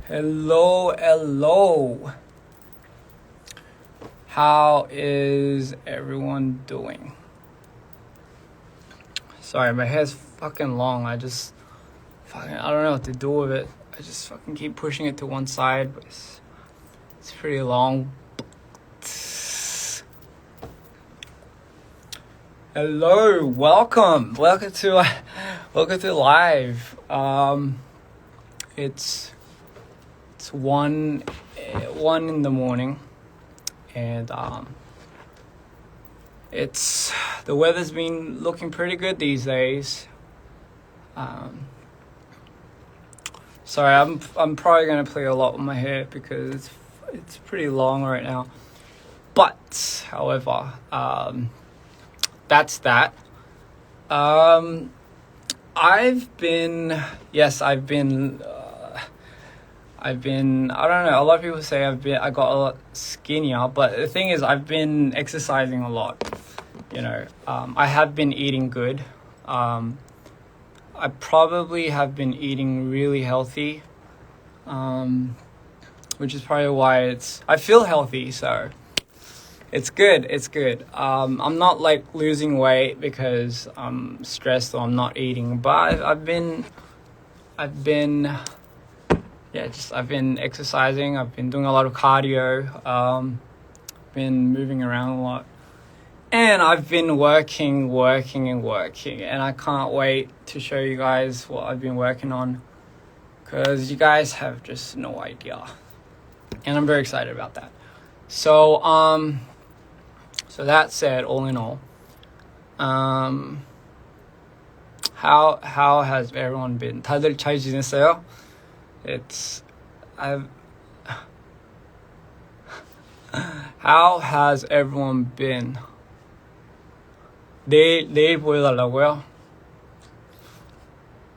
Hello. How is everyone doing? Sorry, my hair's fucking long. I don't know what to do with it. I just fucking keep pushing it to one side, but it's pretty long. Hello, welcome to live. It's 1 in the morning, and the weather's been looking pretty good these days. Sorry, I'm probably gonna play a lot with my hair because it's pretty long right now. But however, that's that. I've been I don't know, a lot of people say I got a lot skinnier, but the thing is I've been exercising a lot, I have been eating good. I probably have been eating really healthy, which is probably why I feel healthy, so it's good. I'm not like losing weight because I'm stressed or I'm not eating, but I've been exercising. I've been doing a lot of cardio, been moving around a lot, and I've been working, and I can't wait to show you guys what I've been working on, because you guys have just no idea, and I'm very excited about that. So that said, all in all, how has everyone been? 다들 잘 지냈어요? How has everyone been? 내일 보여달라고요?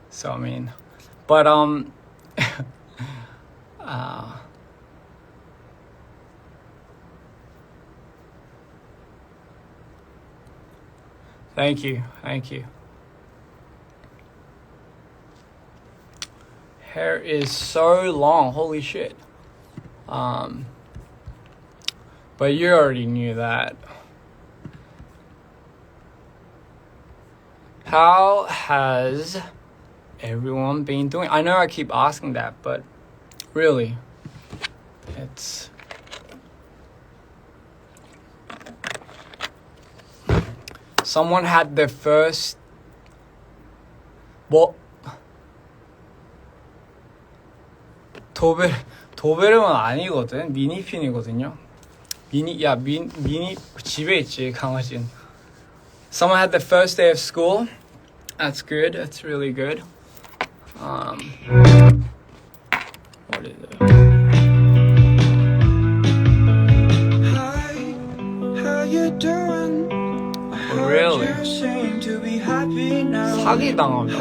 So I mean, but Thank you. Hair is so long, holy shit. But you already knew that. How has everyone been doing? I know I keep asking that, but really, someone had their first 도베르만 아니거든. 미니핀이거든요. 미니 집에 있지, 강아지는. Someone had the first day of school. That's good. That's really good. What is it? Hi, how you doing? Really? 사기당한다고?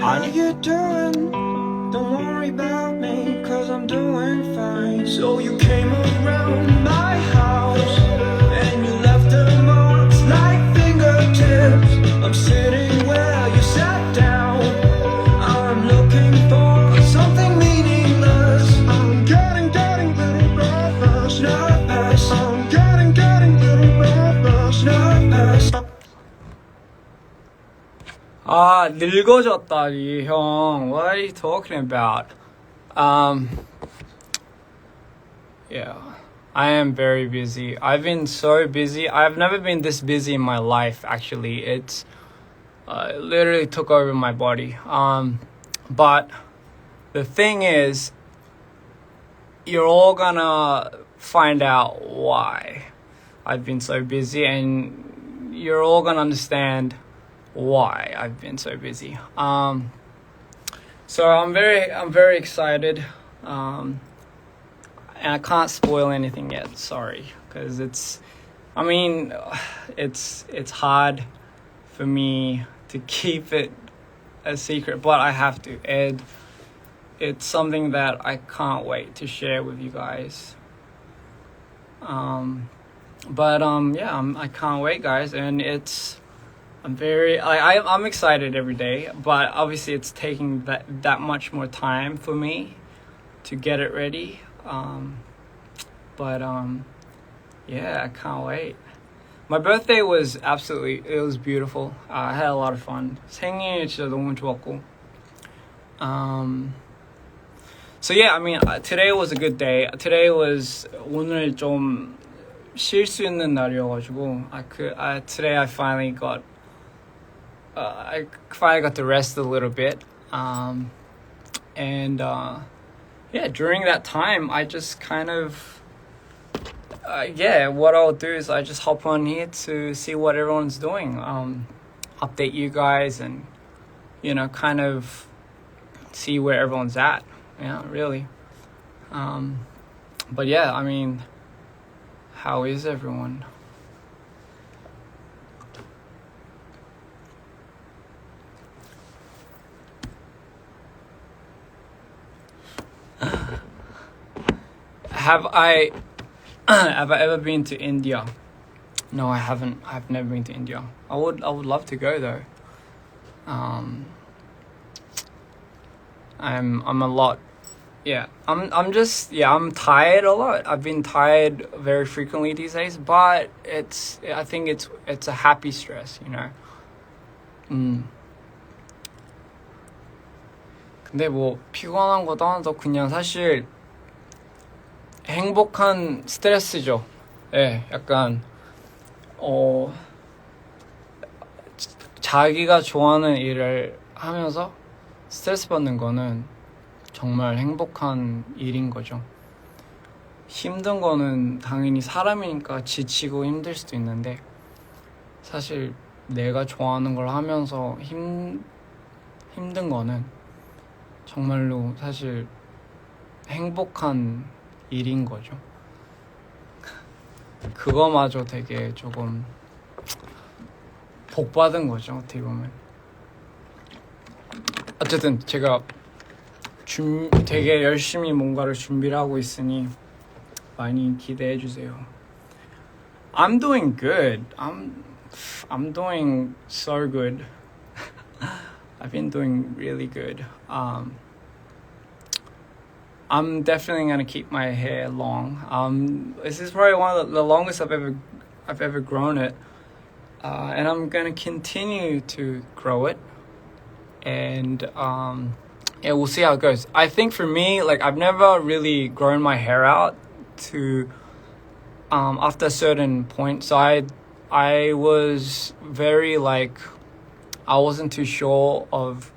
아니? Don't worry about me, cause I'm doing fine. So you came around my house and you left the marks like fingertips. I'm sitting where you sat down. I'm looking for something meaningless. I'm getting little nervous. I'm getting little nervous. 늙어졌다니, 형. What are you talking about? Yeah, I am very busy. I've been so busy. I've never been this busy in my life, actually. It literally took over my body. But the thing is, you're all gonna find out why I've been so busy, and you're all gonna understand why I've been so busy. So I'm very excited, and I can't spoil anything yet. Sorry, because it's hard for me to keep it a secret, but I have to. And it's something that I can't wait to share with you guys. I can't wait, guys, and it's I'm excited every day, but obviously it's taking that much more time for me to get it ready. But yeah, I can't wait. My birthday was it was beautiful. I had a lot of fun. 생일 진짜 너무 좋았고. So yeah, I mean, today was a good day. 오늘 좀 쉴 수 있는 날이어가지고 today I finally got to rest a little bit. Yeah, during that time, I just kind of what I'll do is I just hop on here to see what everyone's doing, update you guys, and kind of see where everyone's at. Yeah, really. But yeah, I mean, how is everyone? Have I ever been to India? No, I haven't. I've never been to India. I would love to go though. I'm a lot. Yeah, I'm tired a lot. I've been tired very frequently these days, but I think it's a happy stress, 근데 뭐 피곤한 거 떠나서 그냥 사실 행복한 스트레스죠. 예, 약간 자기가 좋아하는 일을 하면서 스트레스 받는 거는 정말 행복한 일인 거죠. 힘든 거는 당연히 사람이니까 지치고 힘들 수도 있는데 사실 내가 좋아하는 걸 하면서 힘든 거는 정말로 사실 행복한 일인 거죠. 그거마저 되게 조금 복 받은 거죠, 어떻게 보면. 어쨌든 제가 되게 열심히 뭔가를 준비를 하고 있으니 많이 기대해 주세요. I'm doing good. I'm doing so good. I've been doing really good. I'm definitely gonna keep my hair long. This is probably one of the longest I've ever grown it, and I'm gonna continue to grow it. And yeah, we'll see how it goes. I think for me, like I've never really grown my hair out to after a certain point. So I was very like I wasn't too sure of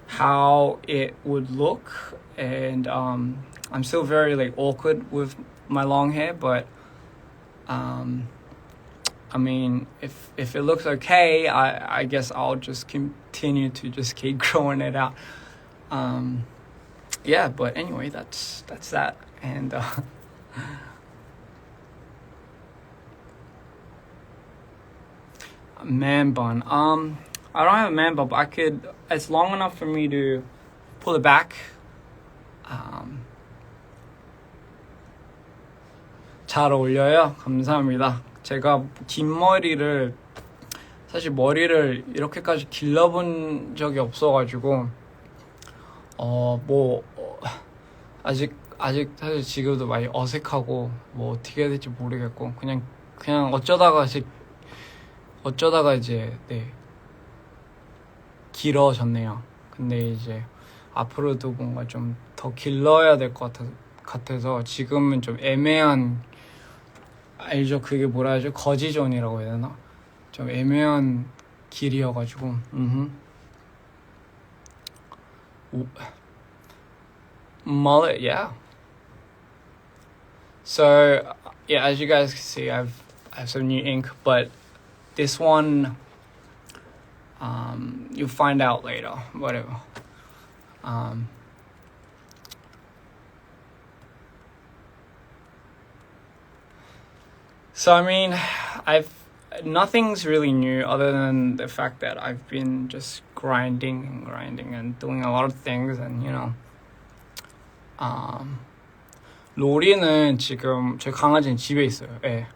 how it would look. And I'm still very like awkward with my long hair, but I mean, if it looks okay, I guess I'll just continue to just keep growing it out. Yeah, but anyway, that's that. And man bun. I don't have a man bun, but it's long enough for me to pull it back. 잘 어울려요. 감사합니다. 제가 긴 머리를 사실 머리를 이렇게까지 길러본 적이 없어가지고 아직 사실 지금도 많이 어색하고 뭐 어떻게 해야 될지 모르겠고 그냥 어쩌다가 이제 네 길어졌네요. 근데 이제 앞으로도 뭔가 좀 더 길러야 될 것 같아서 지금은 좀 애매한 알죠? 그게 뭐라 하죠? 거지존이라고 해야 되나? 좀 애매한 길이어가지고 mullet, yeah. So yeah, as you guys can see, I have some new ink, but this one you'll find out later, whatever. So I mean, nothing's really new other than the fact that I've been just grinding and doing a lot of things, and 로리는 지금 제 강아지는 집에 있어요. 예.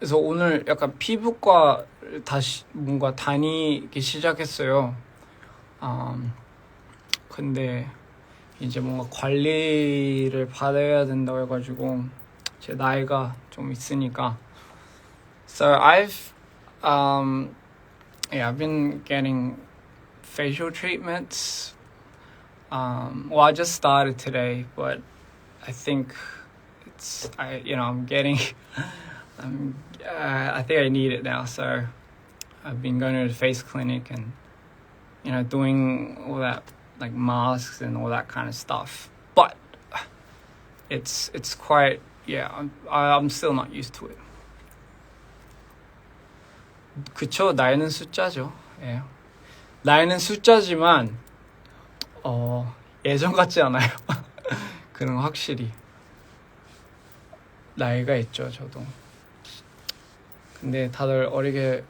그래서 오늘 약간 피부과 다시 뭔가 다니기 시작했어요. 근데 이제 뭔가 관리를 받아야 된다고 해가지고 제 나이가 좀 있으니까. So I've been getting facial treatments. Well, I just started today, but I think I'm getting, I think I need it now. So I've been going to the face clinic and, doing all that, like masks and all that kind of stuff. But it's quite, I'm still not used to it. 그쵸, 나이는 숫자죠. 예. 나이는 숫자지만 예전 같지 않아요. 그런 거 확실히 나이가 있죠, 저도. 근데 다들 어리게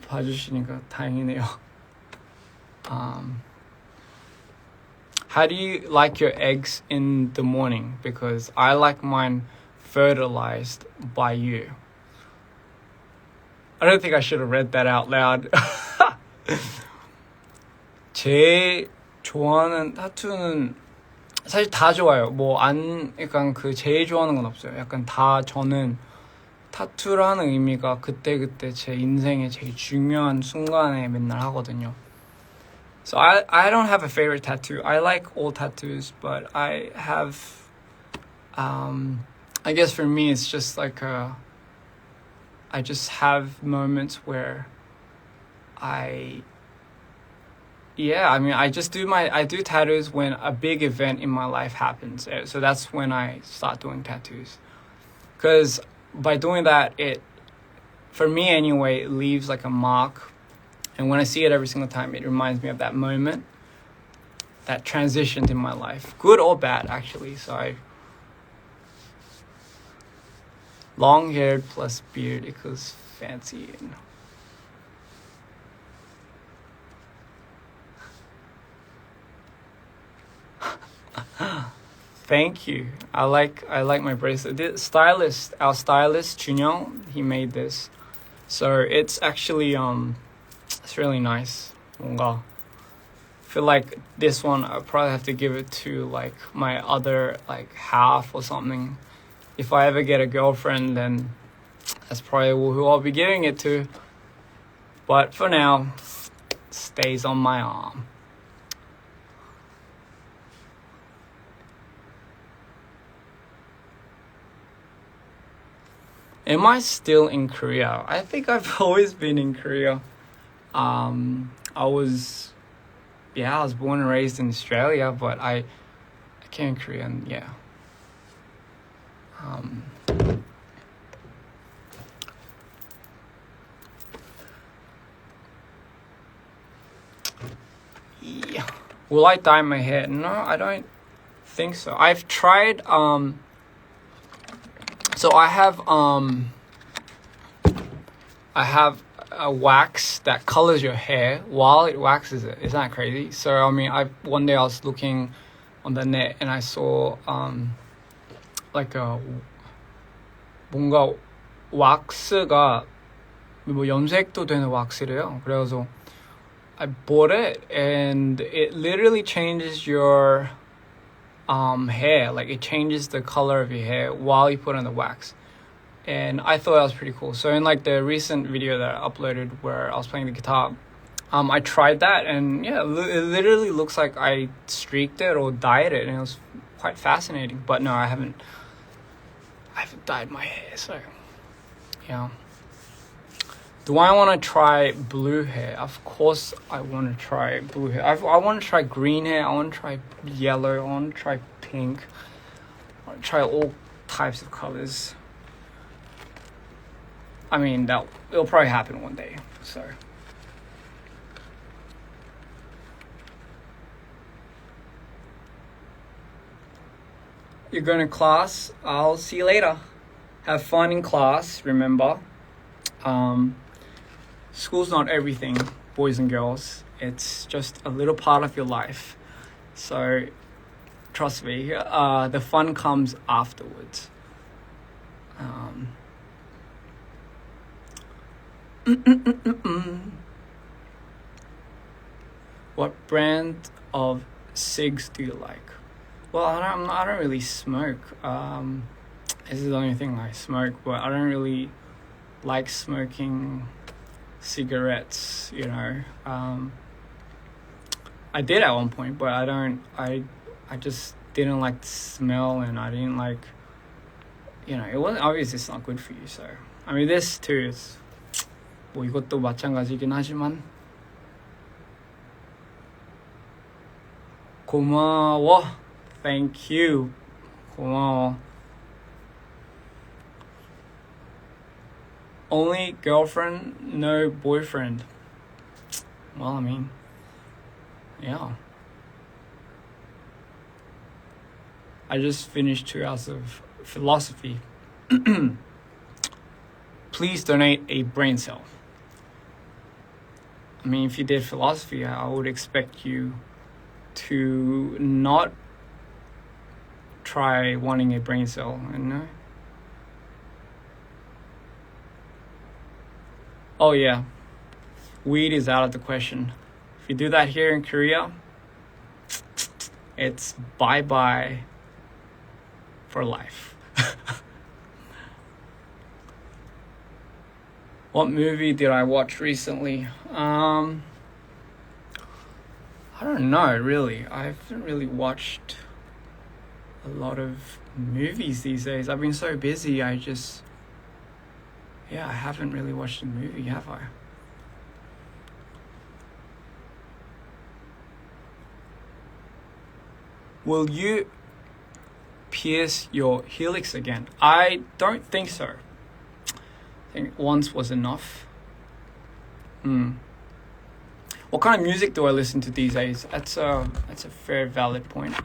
봐주시니까 다행이네요. How do you like your eggs in the morning? Because I like mine fertilized by you. I don't think I should have read that out loud. 제일 좋아하는 타투는 사실 다 좋아요. 약간 제일 좋아하는 건 없어요. 약간 다 저는 타투라는 의미가 그때그때 제 인생의 제일 중요한 순간에 맨날 하거든요. So I don't have a favorite tattoo. I like all tattoos, but I have, I guess for me it's just like I just have moments where I do tattoos when a big event in my life happens. So that's when I start doing tattoos. Because by doing that, for me anyway, it leaves like a mark. And when I see it every single time, it reminds me of that moment, that transitioned in my life. Good or bad, actually. So long-haired plus beard equals fancy. Thank you. I like my bracelet. Our stylist Junyoung, he made this. So it's actually it's really nice. 뭔가 I feel like this one I probably have to give it to like my other like half or something. If I ever get a girlfriend, then that's probably who I'll be giving it to. But for now, stays on my arm. Am I still in Korea? I think I've always been in Korea. I was born and raised in Australia, but I came Korean, yeah. Yeah. Will I dye my hair? No, I don't think so. I've tried, so I have a wax that colors your hair while it waxes it. Isn't that crazy? So I mean, one day I was looking on the net and I saw like 뭔가 왁스가 염색도 되는 왁스래요. 그래서 I bought it and it literally changes your hair. Like it changes the color of your hair while you put on the wax. And I thought that was pretty cool. So in like the recent video that I uploaded where I was playing the guitar, I tried that and yeah, it literally looks like I streaked it or dyed it, and it was quite fascinating. But no, I haven't dyed my hair, so yeah. Do I want to try blue hair? Of course I want to try blue hair. I want to try green hair. I want to try yellow. I want to try pink. I want to try all types of colors. I mean, it'll probably happen one day, so. You're going to class. I'll see you later. Have fun in class, remember. School's not everything, boys and girls. It's just a little part of your life. So, trust me, the fun comes afterwards. What brand of cigs do you like? Well, I don't really smoke. This is the only thing I smoke, but I don't really like smoking cigarettes, you know. I did at one point, but I just didn't like the smell, and I didn't like, you know, it wasn't, obviously it's not good for you. So I mean, this too is 뭐 이것도 마찬가지긴 하지만 고마워. Thank you. 고마워. Only girlfriend, no boyfriend. Well, I mean, yeah. I just finished 2 hours of philosophy. Please donate a brain cell. I mean, if you did philosophy, I would expect you to not try wanting a brain cell, you know? Oh yeah, weed is out of the question. If you do that here in Korea, it's bye-bye for life. What movie did I watch recently? I don't know, really. I haven't really watched a lot of movies these days. I've been so busy, I haven't really watched a movie, have I? Will you pierce your helix again? I don't think so. I think once was enough. What kind of music do I listen to these days? That's a fair valid point.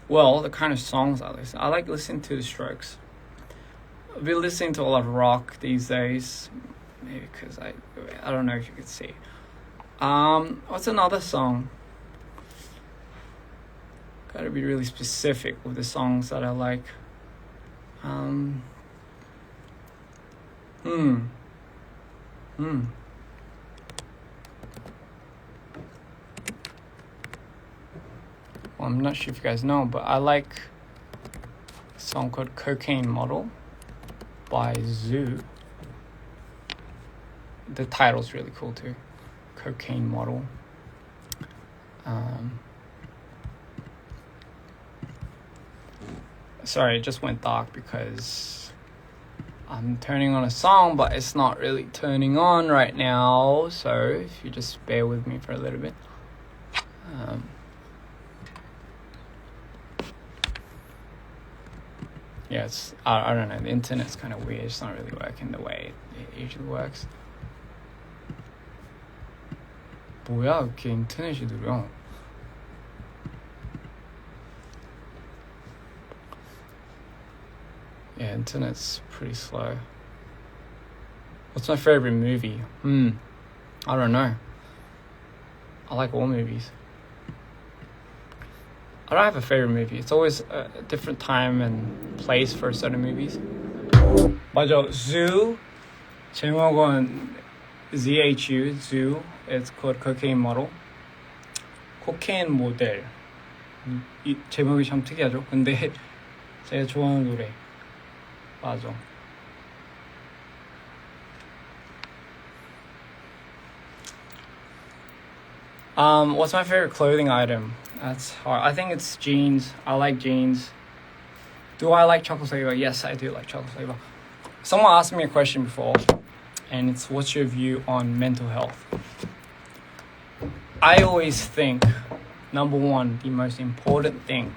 Well, the kind of songs I listen. I like listening to The Strokes. I've been listening to a lot of rock these days. Maybe because I don't know if you could see. What's another song? Gotta be really specific with the songs that I like. Well, I'm not sure if you guys know, but I like a song called Cocaine Model by Zoo. The title's really cool too. Cocaine Model. Sorry, it just went dark because I'm turning on a song, but it's not really turning on right now. So if you just bear with me for a little bit. Yeah, I don't know. The internet's kind of weird. It's not really working the way it usually works. 뭐야, 이렇게 인터넷이 느려. Yeah, internet's pretty slow. What's my favorite movie? I don't know. I like all movies. I don't have a favorite movie. It's always a different time and place for certain movies. 맞아, Zoo. 제목은 ZHU, Zoo. It's called Cocaine Model. 코케인 모델. 이 제목이 참 특이하죠. 근데 제가 좋아하는 노래. 맞아. What's my favorite clothing item? That's hard. I think it's jeans. I like jeans. Do I like chocolate flavor? Yes, I do like chocolate flavor. Someone asked me a question before, and it's what's your view on mental health? I always think, number one, the most important thing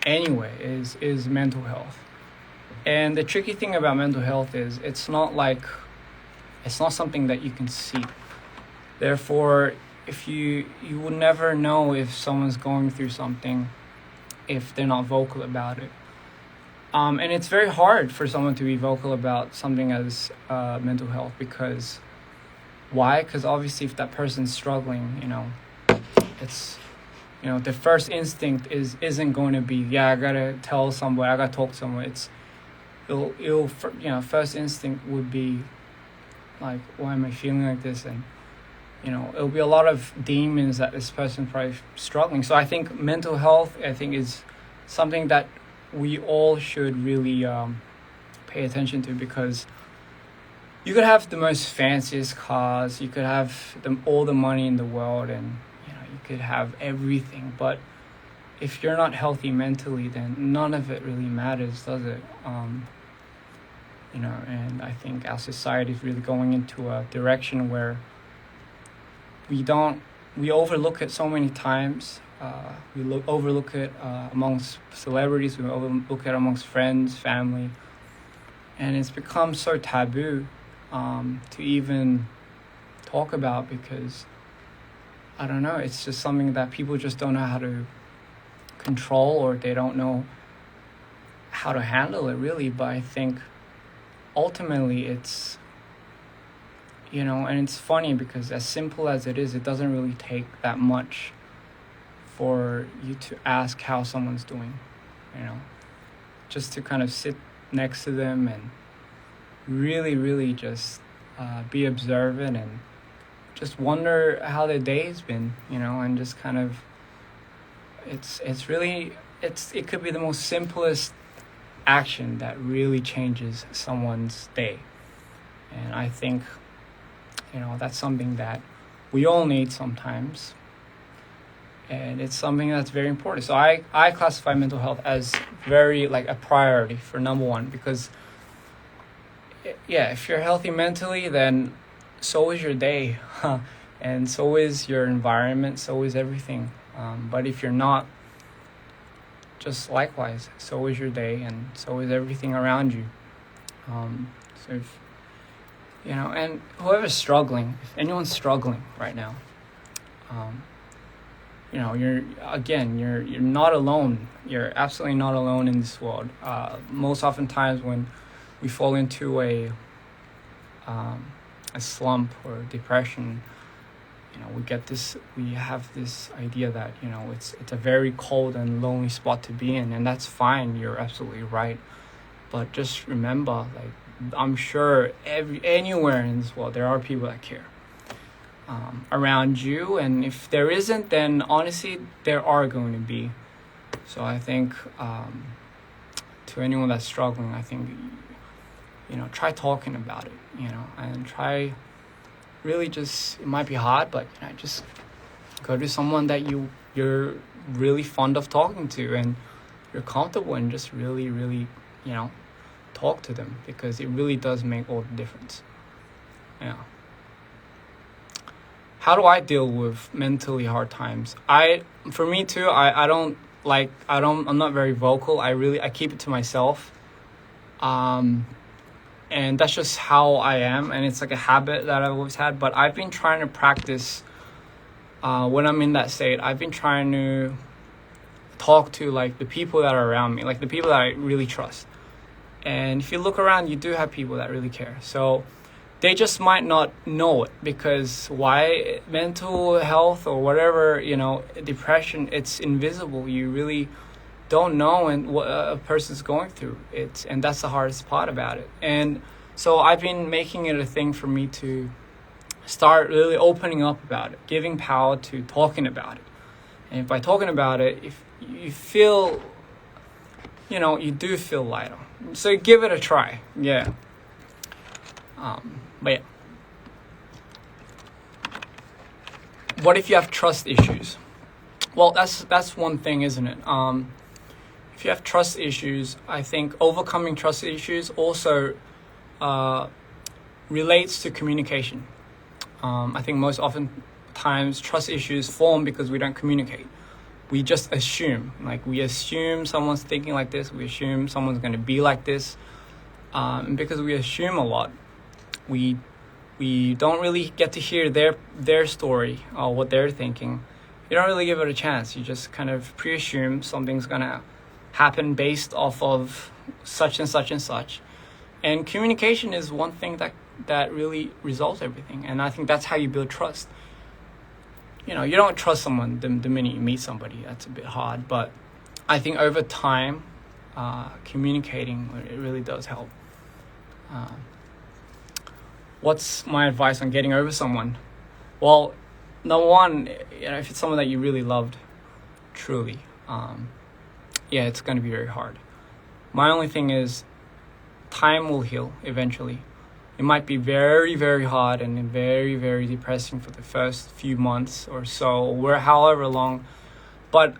anyway is mental health. And the tricky thing about mental health is it's not something that you can see. Therefore, if you will never know if someone's going through something if they're not vocal about it. And it's very hard for someone to be vocal about something as mental health because why? Because obviously if that person's struggling, you know, it's the first instinct isn't going to be, yeah, I gotta tell somebody, I gotta talk to someone. First instinct would be like, why am I feeling like this? And it'll be a lot of demons that this person's probably struggling. So I think mental health, is something that we all should really pay attention to, because you could have the most fanciest cars, you could have all the money in the world, and you could have everything, but if you're not healthy mentally, then none of it really matters, does it? And I think our society is really going into a direction where we overlook it so many times. We overlook it amongst celebrities, we overlook it amongst friends, family, and it's become so taboo to even talk about, because I don't know, it's just something that people just don't know how to control, or they don't know how to handle it really. But I think ultimately it's and it's funny, because as simple as it is, it doesn't really take that much for you to ask how someone's doing, just to kind of sit next to them and really, really just be observant and just wonder how their day's been, and just kind of, it could be the most simplest action that really changes someone's day. And I think, that's something that we all need sometimes, and it's something that's very important. So I classify mental health as very, like, a priority for number one, because if you're healthy mentally, then so is your day, and so is your environment, so is everything. But if you're not, just likewise, so is your day, and so is everything around you. So if, and whoever's struggling, if anyone's struggling right now, you're not alone. You're absolutely not alone in this world. Most oftentimes when we fall into a slump or depression, we have this idea that it's a very cold and lonely spot to be in, and that's fine. You're absolutely right, but just remember, like, I'm sure anywhere in this world there are people that care around you, and if there isn't, then honestly there are going to be. So I think to anyone that's struggling, I think try talking about it, and try really just, it might be hard, but just go to someone that you're really fond of talking to and you're comfortable, and just really, really talk to them, because it really does make all the difference. How do I deal with mentally hard times? For me too, I'm not very vocal. I keep it to myself. And that's just how I am, and it's like a habit that I've always had. But I've been trying to practice when I'm in that state. I've been trying to talk to, like, the people that are around me, like the people that I really trust. And if you look around, you do have people that really care. So they just might not know it, because why? Mental health or whatever, depression, it's invisible. You really don't know and what a person's going through. And that's the hardest part about it. And so I've been making it a thing for me to start really opening up about it, giving power to talking about it. And by talking about it, if you feel, you do feel lighter. So give it a try. Yeah. But yeah. What if you have trust issues? Well, that's one thing, isn't it? If you have trust issues, I think overcoming trust issues also relates to communication. I think most often times trust issues form because we don't communicate. We just assume. Like, we assume someone's thinking like this. We assume someone's going to be like this. And because we assume a lot, we don't really get to hear their story or what they're thinking. You don't really give it a chance. You just kind of pre-assume something's going to happen based off of such and such and such. And communication is one thing that really resolves everything. And I think that's how you build trust. you don't trust someone the minute you meet somebody. That's a bit hard, but I think over time, communicating, it really does help. What's my advice on getting over someone? Well, number one, if it's someone that you really loved, truly, it's going to be very hard. My only thing is, time will heal eventually. It might be very, very hard and very, very depressing for the first few months or so, or however long. But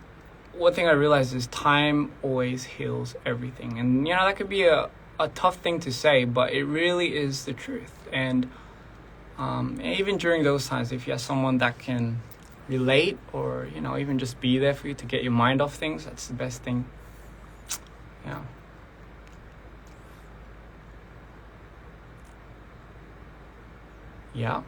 one thing I realized is time always heals everything. And, that could be a tough thing to say, but it really is the truth. And even during those times, if you have someone that can relate or, even just be there for you to get your mind off things, that's the best thing. Yeah. Yeah.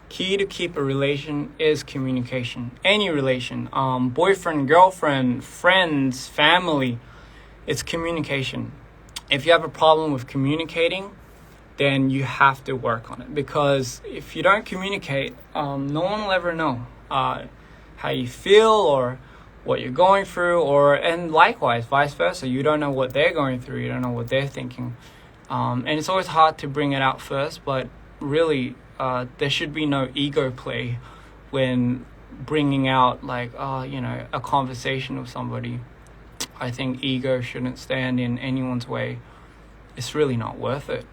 Key to keep a relation is communication. Any relation, boyfriend, girlfriend, friends, family, it's communication. If you have a problem with communicating, then you have to work on it, because if you don't communicate, no one will ever know how you feel or what you're going through, and likewise, vice versa. You don't know what they're going through. You don't know what they're thinking. And it's always hard to bring it out first, but really, there should be no ego play when bringing out a conversation with somebody. I think ego shouldn't stand in anyone's way. It's really not worth it.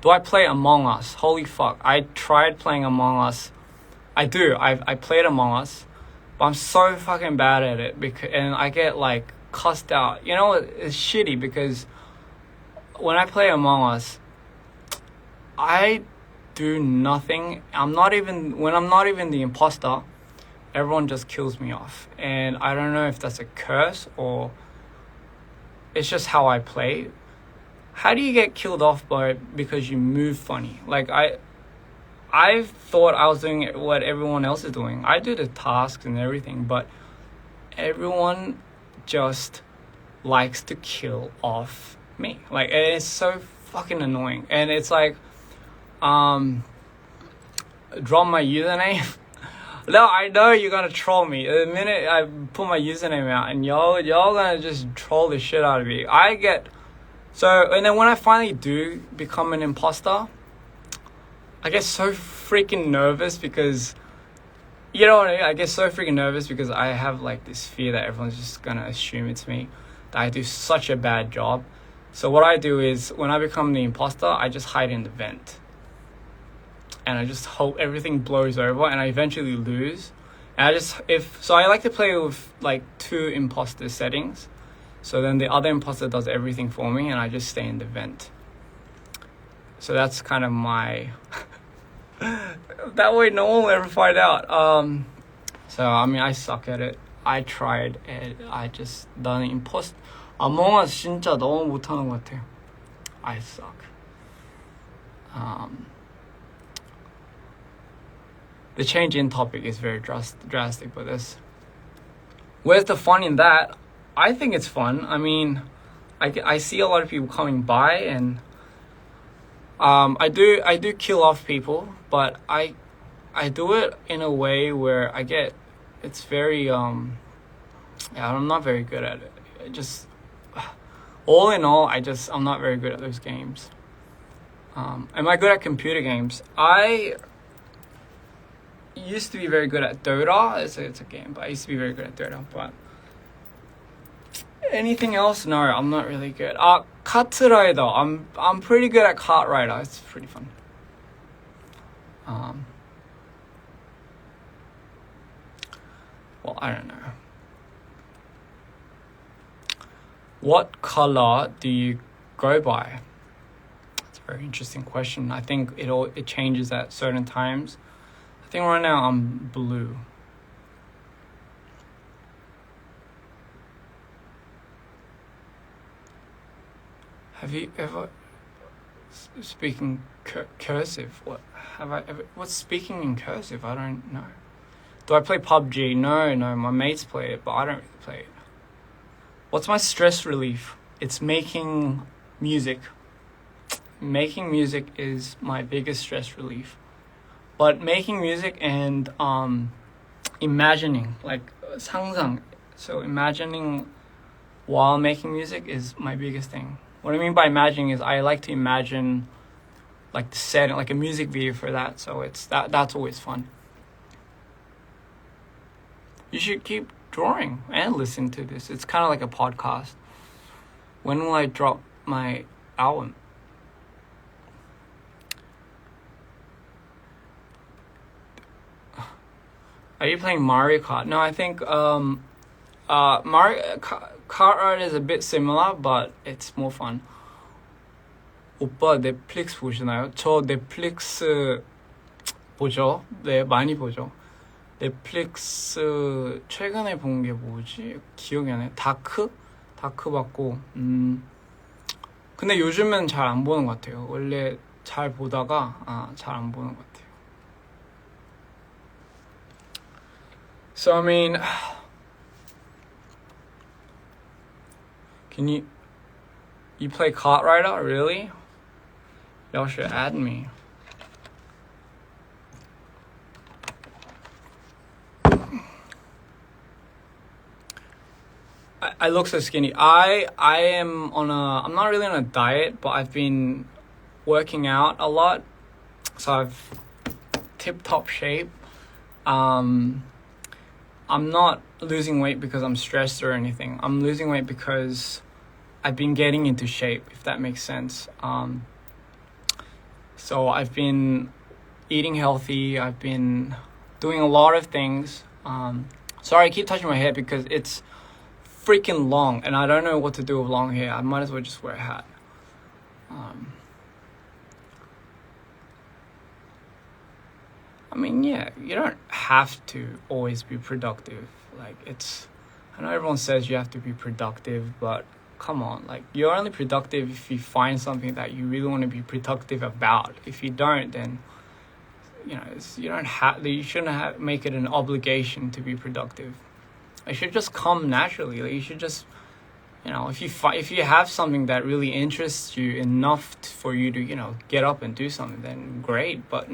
Do I play Among Us? Holy fuck. I tried playing Among Us. I do. I played Among Us, but I'm so fucking bad at it, and I get cussed out. It's shitty because when I play Among Us, I do nothing. When I'm not even the imposter, everyone just kills me off. And I don't know if that's a curse or it's just how I play. How do you get killed off because you move funny? I thought I was doing what everyone else is doing. I do the tasks and everything, but everyone just likes to kill off me. And it's so fucking annoying. And it's drop my username. No, I know you're gonna troll me. The minute I put my username out, and y'all gonna just troll the shit out of me. And then when I finally do become an imposter, I get so freaking nervous because, I get so freaking nervous because I have this fear that everyone's just gonna assume it's me, that I do such a bad job. So what I do is, when I become the imposter, I just hide in the vent. And I just hope everything blows over and I eventually lose. And I like to play with 2 imposter settings. So then the other imposter does everything for me and I just stay in the vent. So that's kind of my... that way no one will ever find out. I suck at it. I tried and 나는 Among Us 진짜 너무 못하는 것 같아요. I suck. The change in topic is very drastic for this. Where's the fun in that? I think it's fun. I see a lot of people coming by, and I do kill off people, but I do it in a way where it's very I'm not very good at it. All in all, I'm not very good at those games. Am I good at computer games? I used to be very good at Dota. It's a game, but I used to be very good at Dota. But anything else? No, I'm not really good. Kart Rider. I'm pretty good at Kart Rider. It's pretty fun. Well, I don't know. What color do you go by? That's a very interesting question. I think it changes at certain times. I think right now I'm blue. Have you ever speaking cursive? What's speaking in cursive? I don't know. Do I play PUBG? No, my mates play it, but I don't really play it. What's my stress relief? It's making music. Making music is my biggest stress relief. But making music and imagining, like 상상. So imagining while making music is my biggest thing. What I mean by imagining is I like to imagine like the set, like a music video for that. So that's always fun. You should keep drawing and listen to this. It's kind of like a podcast. When will I drop my album? Are you playing Mario Kart? No, I think Mario Kart is a bit similar, but it's more fun. 오빠 넷플릭스 보시나요? 저 넷플릭스 보죠. 네, 많이 보죠. 넷플릭스 최근에 본 게 뭐지? 기억이 안 나요. 다크 봤고. 근데 요즘은 잘 안 보는 것 같아요. 원래 잘 보다가 잘 안 보는 것 같아요. So I mean, can you play Kart Rider? Really? Y'all should add me. I look so skinny. I'm not really on a diet, but I've been working out a lot, so I've tip-top shape. I'm not losing weight because I'm stressed or anything. I'm losing weight because I've been getting into shape, if that makes sense. So I've been eating healthy. I've been doing a lot of things. Sorry, I keep touching my head because it's freaking long and I don't know what to do with long hair. I might as well just wear a hat. I mean, yeah, you don't have to always be productive. Like, I know everyone says you have to be productive, but come on, like, you're only productive if you find something that you really want to be productive about. If you don't, then, you shouldn't make it an obligation to be productive. It should just come naturally. Like, you should just, if you have something that really interests you enough for you to, get up and do something, then great. But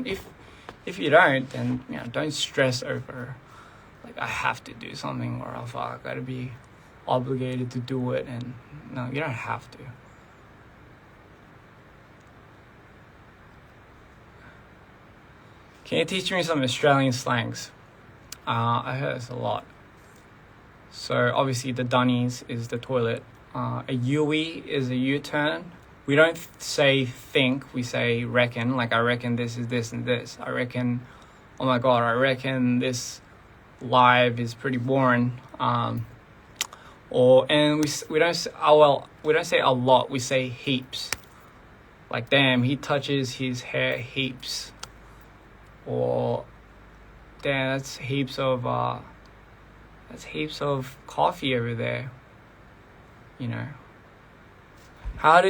if you don't, then don't stress over like I have to do something or else I gotta be obligated to do it. And no, you don't have to. Can you teach me some Australian slangs? I heard this a lot. So obviously the dunnies is the toilet. A Youre is a Uturn. We don't say think, we say reckon. Like, I reckon this is this and this. I reckon, oh my god, I reckon this live is pretty boring. And we don't say, we don't say a lot. We say heaps. Like, damn, he touches his hair heaps. Or, damn, that's heaps of coffee over there. How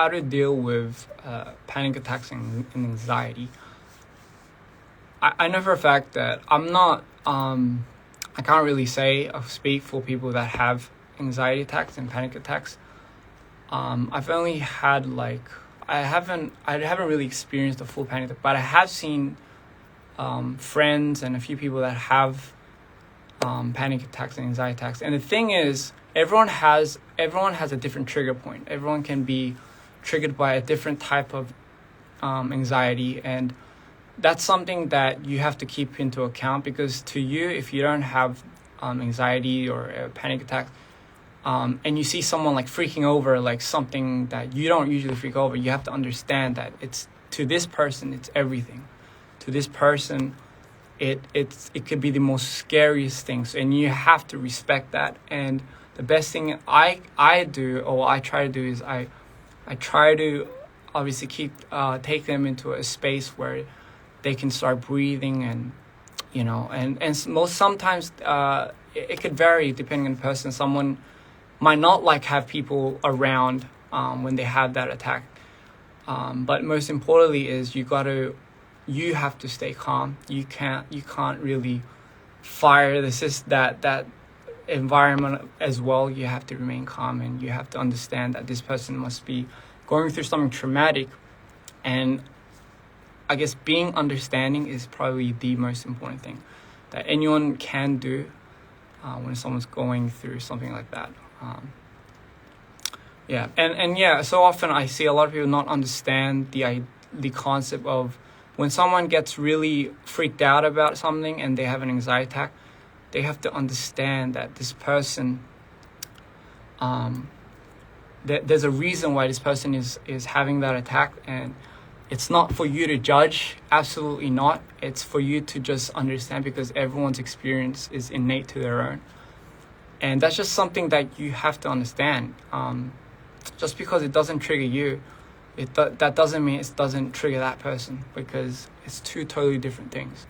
to deal with panic attacks and anxiety. I know for a fact that I'm not I can't really speak for people that have anxiety attacks and panic attacks. I've only had I haven't really experienced a full panic attack, but I have seen friends and a few people that have panic attacks and anxiety attacks. And the thing is, everyone has a different trigger point. Everyone can be triggered by a different type of anxiety, and that's something that you have to keep into account, because to you, if you don't have anxiety or a panic attack, and you see someone like freaking over like something that you don't usually freak over, you have to understand that to this person it's everything. To this person, it could be the most scariest things, and you have to respect that. And the best thing I do, or I try to do, is I try to obviously take them into a space where they can start breathing, and sometimes it could vary depending on the person. Someone might not have people around when they have that attack, but most importantly is you have to stay calm. You can't really fire the environment as well, you have to remain calm, and you have to understand that this person must be going through something traumatic. And I guess being understanding is probably the most important thing that anyone can do when someone's going through something like that. So often I see a lot of people not understand the concept of when someone gets really freaked out about something and they have an anxiety attack. They have to understand that this person, there's a reason why this person is having that attack, and it's not for you to judge, absolutely not. It's for you to just understand, because everyone's experience is innate to their own. And that's just something that you have to understand. Just because it doesn't trigger you, that doesn't mean it doesn't trigger that person, because it's two totally different things.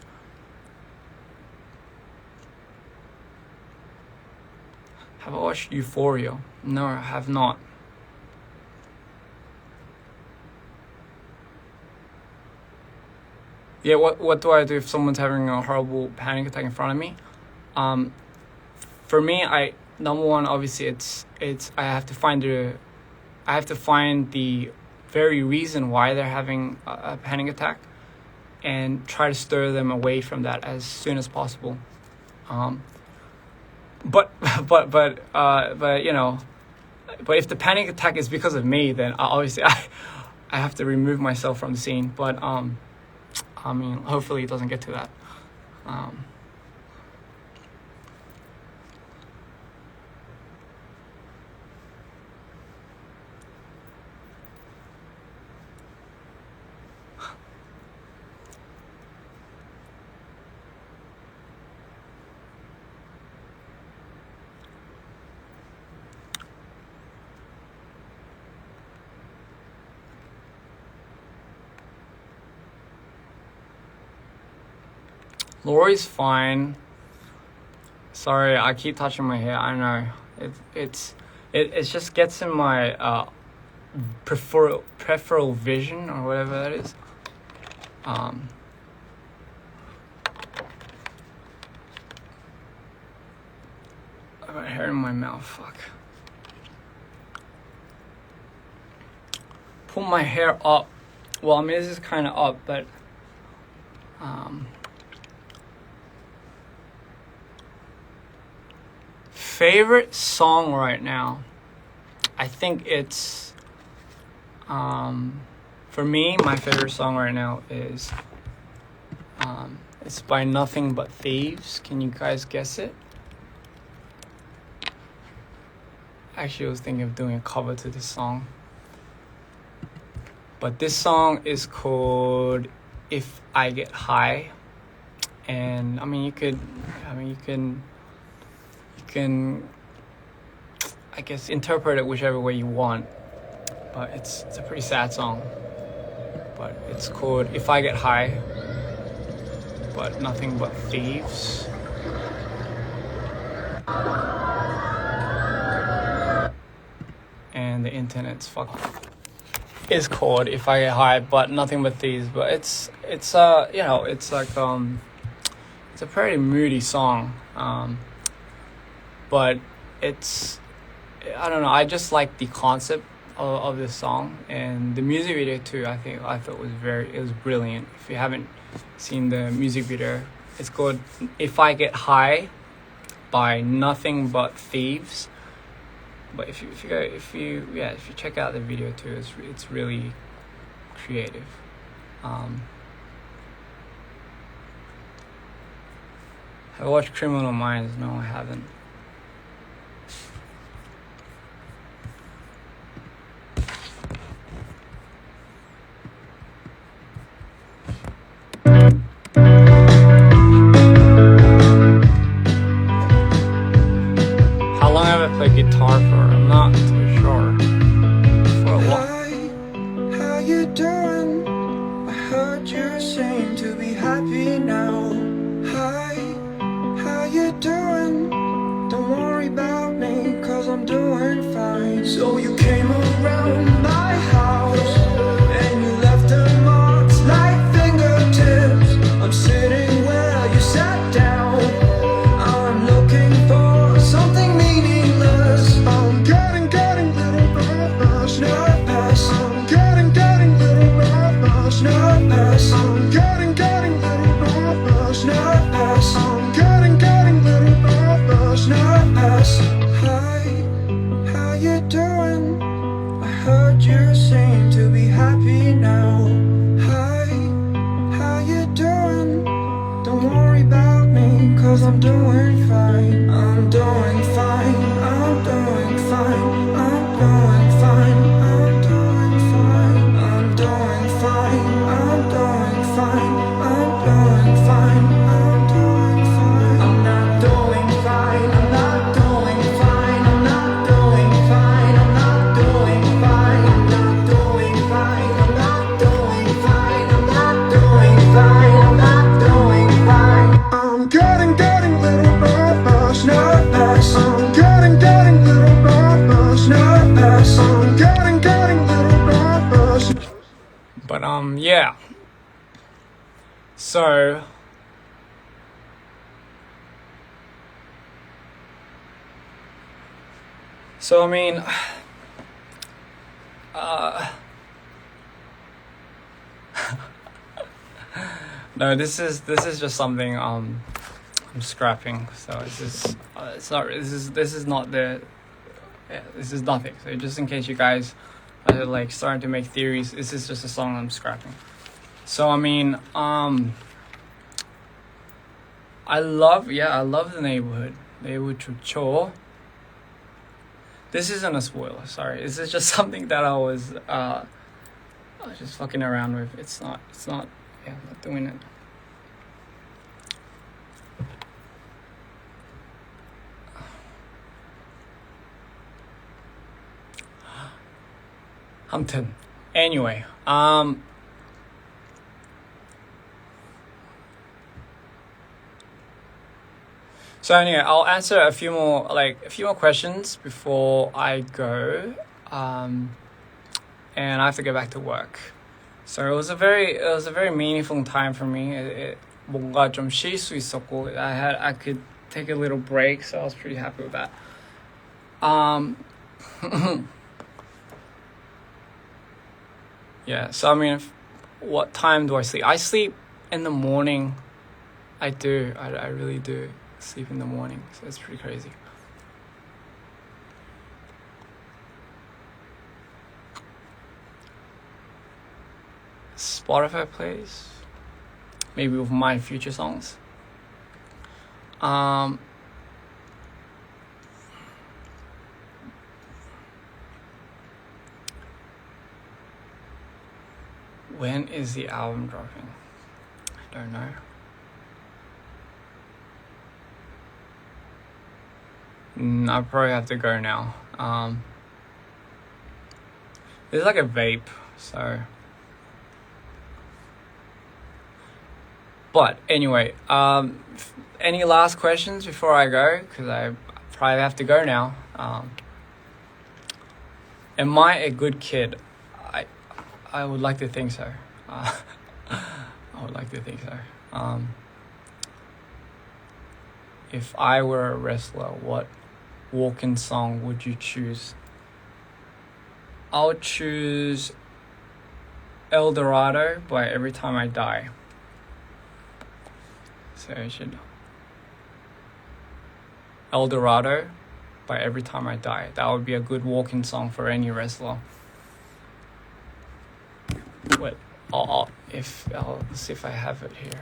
Have I watched Euphoria? No, I have not. Yeah, what do I do if someone's having a horrible panic attack in front of me? For me, number one, obviously, it's I have to find the very reason why they're having a panic attack, and try to stir them away from that as soon as possible. But if the panic attack is because of me, then obviously I have to remove myself from the scene. But I mean, hopefully it doesn't get to that. Lori's fine. Sorry, I keep touching my hair. I know it just gets in my peripheral vision, or whatever that is. I got hair in my mouth. Fuck. Pull my hair up. Well, I mean, this is kind of up, but favorite song right now, I think it's for me, my favorite song right now is it's by Nothing But Thieves. Can you guys guess it? Actually, I was thinking of doing a cover to this song, but this song is called If I Get High. And I mean, you can I guess interpret it whichever way you want, but it's a pretty sad song. But it's called If I Get High, but Nothing But Thieves. And the internet's fucked. It's called If I Get High, but Nothing But Thieves. But it's it's like it's a pretty moody song. But I don't know, I just like the concept of this song, and the music video too. I thought it was brilliant. If you haven't seen the music video, it's called If I Get High by Nothing But Thieves. But if you check out the video too, it's really creative. Have I watched Criminal Minds? No, I haven't. How long have I played guitar for? I'm not too sure. For a while. Hi, how you doing? I heard you seem to be happy now. Hi, how you doing? Don't worry about me, cause I'm doing fine. So you came around my house, and you left the marks like fingertips. I'm sitting where you sat down. I'm looking for something mess. Hi, how you doing? I heard you seem to be happy now. Hi, how you doing? Don't worry about me, cause I'm doing fine. I'm doing fine, I'm doing fine, I'm doing fine, I'm doing fine, I'm doing fine, I'm doing fine, I'm doing fine, I'm doing fine. I'm not doing fine, I'm not doing fine, I'm not doing fine, I'm not doing fine, I'm not doing fine, I'm not doing fine, I'm not doing fine, I'm not doing fine. I'm getting little nervous. I'm getting little nervous. I'm getting little nervous. But yeah. So I mean, no, this is just something I'm scrapping. So it's not this is not the this is nothing. So just in case you guys are like starting to make theories, this is just a song I'm scrapping. So I mean, I love the neighborhood 좋죠. This isn't a spoiler, sorry. This is just something that I was just fucking around with. It's not yeah, I'm not doing it. 아무튼 anyway, so anyway, I'll answer a few more questions before I go, and I have to go back to work. So it was a very meaningful time for me. 뭔가 좀 쉴 수 있었고, I could take a little break, so I was pretty happy with that. Yeah, so I mean, what time do I sleep? I sleep in the morning. I do. I really do sleep in the morning. So it's pretty crazy. Spotify plays. Maybe with my future songs. When is the album dropping? I don't know. I probably have to go now. It's like a vape, so. But anyway, any last questions before I go? Because I probably have to go now. Am I a good kid? I would like to think so. I would like to think so. If I were a wrestler, what walk-in song would you choose? I'll choose El Dorado by Every Time I Die. So I should... El Dorado by Every Time I Die. That would be a good walk-in song for any wrestler. Wait, I'll see if I have it here.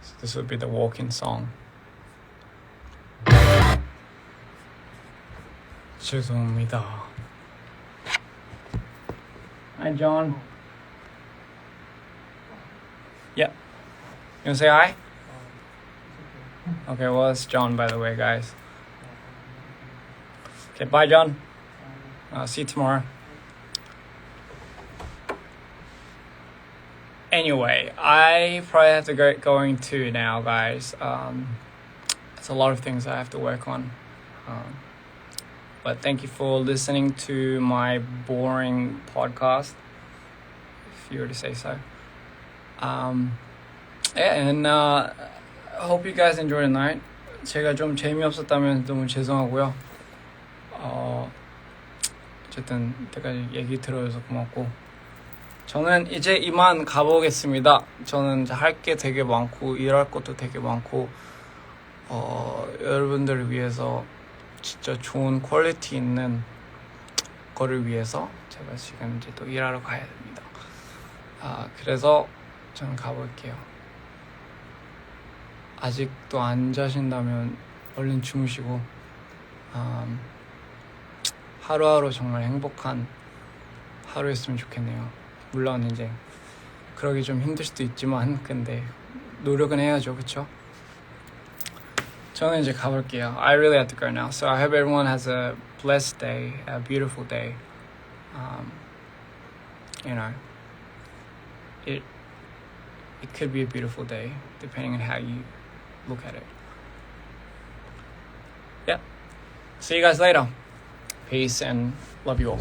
So this would be the walk-in song. 죄송합니다. Hi, John. Yeah. You wanna say hi? Okay, well, it's John, by the way, guys. Okay, bye, John. I'll see you tomorrow. Anyway, I probably have to going to now, guys. It's a lot of things I have to work on. But thank you for listening to my boring podcast, if you were to say so. Yeah, and I hope you guys enjoy the night. 제가 좀 재미없었다면 너무 죄송하고요. 어쨌든 때까지 얘기 들어줘서 고맙고 저는 이제 이만 가보겠습니다. 저는 할 게 되게 많고 일할 것도 되게 많고 여러분들을 위해서 진짜 좋은 퀄리티 있는 거를 위해서 제가 지금 이제 또 일하러 가야 됩니다. 그래서 저는 가볼게요. 아직도 안 자신다면 얼른 주무시고 하루하루 정말 행복한 하루였으면 좋겠네요. 물론 이제 그러기 좀 힘들 수도 있지만 근데 노력은 해야죠, 그쵸? 저는 이제 가볼게요. I really have to go now. So I hope everyone has a blessed day, a beautiful day. You know, it could be a beautiful day depending on how you look at it. Yeah. See you guys later. Peace and love you all.